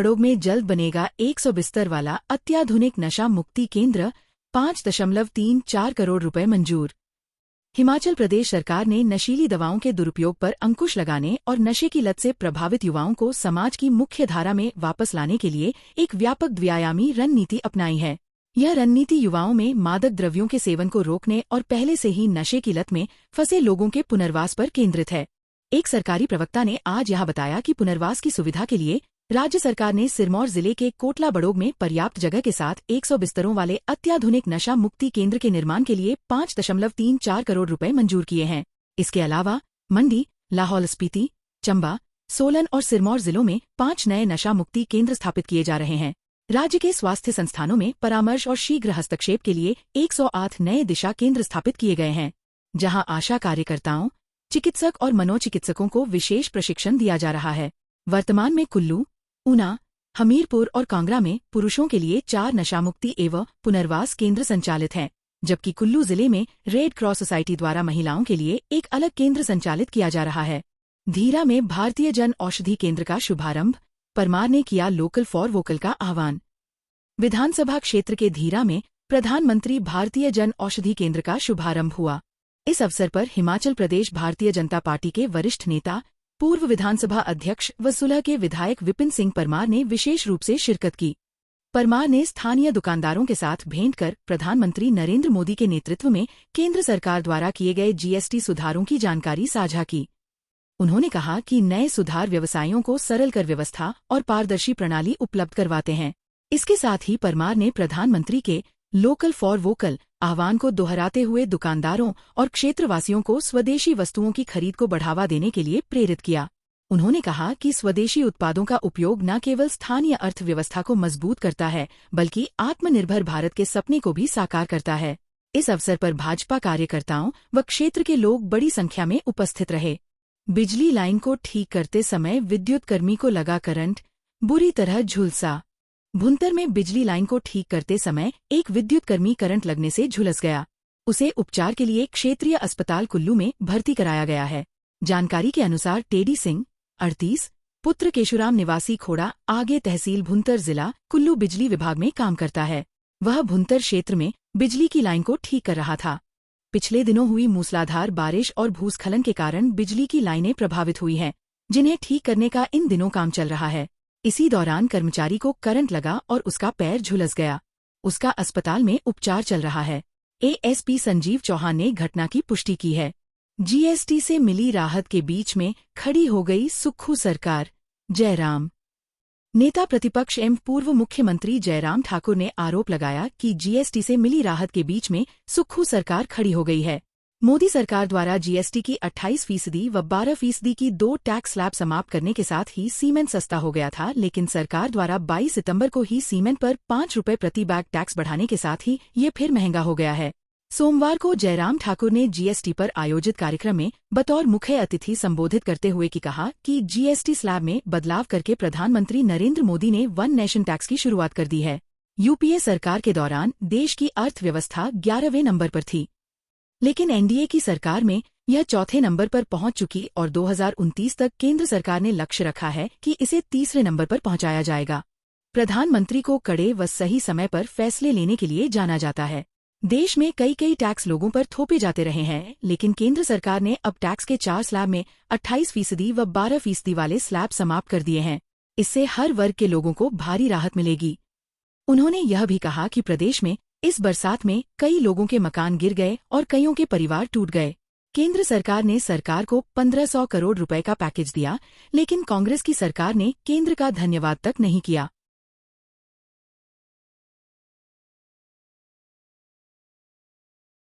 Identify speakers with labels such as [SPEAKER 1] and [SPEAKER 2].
[SPEAKER 1] बड़ोग में जल्द बनेगा 100 बिस्तर वाला अत्याधुनिक नशा मुक्ति केंद्र, 5.34 करोड़ रुपए मंजूर। हिमाचल प्रदेश सरकार ने नशीली दवाओं के दुरुपयोग पर अंकुश लगाने और नशे की लत से प्रभावित युवाओं को समाज की मुख्य धारा में वापस लाने के लिए एक व्यापक द्व्यायामी रणनीति अपनाई है। यह रणनीति युवाओं में मादक द्रव्यों के सेवन को रोकने और पहले से ही नशे की लत में फंसे लोगों के पुनर्वास पर केंद्रित है। एक सरकारी प्रवक्ता ने आज यह बताया कि पुनर्वास की सुविधा के लिए राज्य सरकार ने सिरमौर जिले के कोटला बड़ोग में पर्याप्त जगह के साथ 100 बिस्तरों वाले अत्याधुनिक नशा मुक्ति केंद्र के निर्माण के लिए 5.34 करोड़ रुपए मंजूर किए हैं। इसके अलावा मंडी, लाहौल स्पीति, चंबा, सोलन और सिरमौर जिलों में 5 नए नशा मुक्ति केंद्र स्थापित किए जा रहे हैं। राज्य के स्वास्थ्य संस्थानों में परामर्श और शीघ्र हस्तक्षेप के लिए 108 नए दिशा केंद्र स्थापित किए गए हैं, जहां आशा कार्यकर्ताओं, चिकित्सक और मनोचिकित्सकों को विशेष प्रशिक्षण दिया जा रहा है। वर्तमान में कुल्लू, ऊना, हमीरपुर और कांगड़ा में पुरुषों के लिए 4 नशामुक्ति एवं पुनर्वास केंद्र संचालित हैं, जबकि कुल्लू जिले में रेड क्रॉस सोसाइटी द्वारा महिलाओं के लिए एक अलग केंद्र संचालित किया जा रहा है। धीरा में भारतीय जन औषधि केंद्र का शुभारंभ, परमार ने किया लोकल फॉर वोकल का आह्वान। विधानसभा क्षेत्र के धीरा में प्रधानमंत्री भारतीय जन औषधि केंद्र का शुभारंभ हुआ। इस अवसर पर हिमाचल प्रदेश भारतीय जनता पार्टी के वरिष्ठ नेता, पूर्व विधानसभा अध्यक्ष व सुलह के विधायक विपिन सिंह परमार ने विशेष रूप से शिरकत की। परमार ने स्थानीय दुकानदारों के साथ भेंट कर प्रधानमंत्री नरेंद्र मोदी के नेतृत्व में केंद्र सरकार द्वारा किए गए जीएसटी सुधारों की जानकारी साझा की। उन्होंने कहा कि नए सुधार व्यवसायियों को सरल कर व्यवस्था और पारदर्शी प्रणाली उपलब्ध करवाते हैं। इसके साथ ही परमार ने प्रधानमंत्री के लोकल फॉर वोकल आह्वान को दोहराते हुए दुकानदारों और क्षेत्रवासियों को स्वदेशी वस्तुओं की खरीद को बढ़ावा देने के लिए प्रेरित किया। उन्होंने कहा कि स्वदेशी उत्पादों का उपयोग न केवल स्थानीय अर्थव्यवस्था को मजबूत करता है, बल्कि आत्मनिर्भर भारत के सपने को भी साकार करता है। इस अवसर पर भाजपा कार्यकर्ताओं व क्षेत्र के लोग बड़ी संख्या में उपस्थित रहे। बिजली लाइन को ठीक करते समय विद्युत कर्मी को लगा करंट, बुरी तरह झुलसा। भुंतर में बिजली लाइन को ठीक करते समय एक विद्युत कर्मी करंट लगने से झुलस गया। उसे उपचार के लिए क्षेत्रीय अस्पताल कुल्लू में भर्ती कराया गया है। जानकारी के अनुसार टेडी सिंह, 38, पुत्र केशुराम निवासी खोड़ा, आगे तहसील भुंतर, जिला कुल्लू बिजली विभाग में काम करता है। वह भुंतर क्षेत्र में बिजली की लाइन को ठीक कर रहा था। पिछले दिनों हुई मूसलाधार बारिश और भूस्खलन के कारण बिजली की लाइनें प्रभावित हुई हैं, जिन्हें ठीक करने का इन दिनों काम चल रहा है। इसी दौरान कर्मचारी को करंट लगा और उसका पैर झुलस गया। उसका अस्पताल में उपचार चल रहा है। एएसपी संजीव चौहान ने घटना की पुष्टि की है। जीएसटी से मिली राहत के बीच में खड़ी हो गई सुक्खू सरकार, जयराम। नेता प्रतिपक्ष एवं पूर्व मुख्यमंत्री जयराम ठाकुर ने आरोप लगाया कि जीएसटी से मिली राहत के बीच में सुक्खू सरकार खड़ी हो गई है। मोदी सरकार द्वारा जीएसटी की 28% व 12% की 2 टैक्स स्लैब समाप्त करने के साथ ही सीमेंट सस्ता हो गया था, लेकिन सरकार द्वारा 22 सितंबर को ही सीमेंट पर 5 रुपए प्रति बैग टैक्स बढ़ाने के साथ ही ये फिर महंगा हो गया है। सोमवार को जयराम ठाकुर ने जीएसटी पर आयोजित कार्यक्रम में बतौर मुख्य अतिथि संबोधित करते हुए कहा कि जीएसटी स्लैब में बदलाव करके प्रधानमंत्री नरेंद्र मोदी ने वन नेशन टैक्स की शुरुआत कर दी है। यूपीए सरकार के दौरान देश की अर्थव्यवस्था 11वें नंबर पर थी, लेकिन एनडीए की सरकार में यह 4थे नंबर पर पहुंच चुकी और 2029 तक केंद्र सरकार ने लक्ष्य रखा है कि इसे 3रे नंबर पर पहुंचाया जाएगा। प्रधानमंत्री को कड़े व सही समय पर फैसले लेने के लिए जाना जाता है। देश में कई टैक्स लोगों पर थोपे जाते रहे हैं, लेकिन केंद्र सरकार ने अब टैक्स के 4 स्लैब में 28% व 12% वाले स्लैब समाप्त कर दिए हैं। इससे हर वर्ग के लोगों को भारी राहत मिलेगी। उन्होंने यह भी कहा कि प्रदेश में इस बरसात में कई लोगों के मकान गिर गए और कईयों के परिवार टूट गए। केंद्र सरकार ने सरकार को 1500 करोड़ रुपए का पैकेज दिया, लेकिन कांग्रेस की सरकार ने केंद्र का धन्यवाद तक नहीं किया।